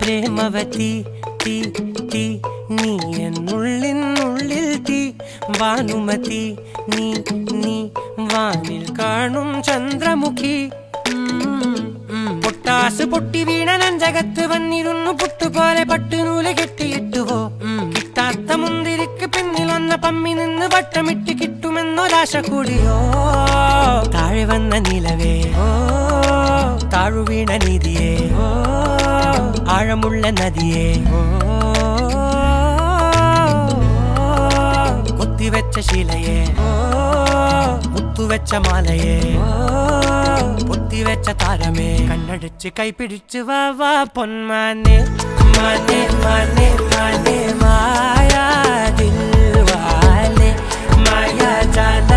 പ്രേമവതി തീ തീ നീ എന്നുള്ളിൽ തീ ഭാനുമതി നീ നീ വാനിൽ കാണും ചന്ദ്രമുഖി പൊട്ടാസ് പൊട്ടി വീണ നെഞ്ചകത്ത് വന്നിരുന്നു പുട്ടുപോലെ പട്ടുനൂല് കെട്ടിയിട്ടുവോ കിട്ടാത്ത മുന്തിരിക്ക് പിന്നിൽ വന്ന പമ്മി നിന്ന് വട്ടമിട്ട് കിട്ടുമെന്നൊരാശ കൂടിയോ താഴെ വന്ന നിലവേ താഴു വീണ നിധിയേ ആഴമുള്ള നദിയേ കൊത്തിവെച്ച ശിലയേ മുത്തുവെച്ച മാലയേ പൊത്തിവെച്ച താരമേ കണ്ണടിച്ച് കൈപിടിച്ച് വാ വാ പൊന്മാനെ മാനെ മാനെ മാനെ മായാ ദിൽവാലെ മായാ ജാല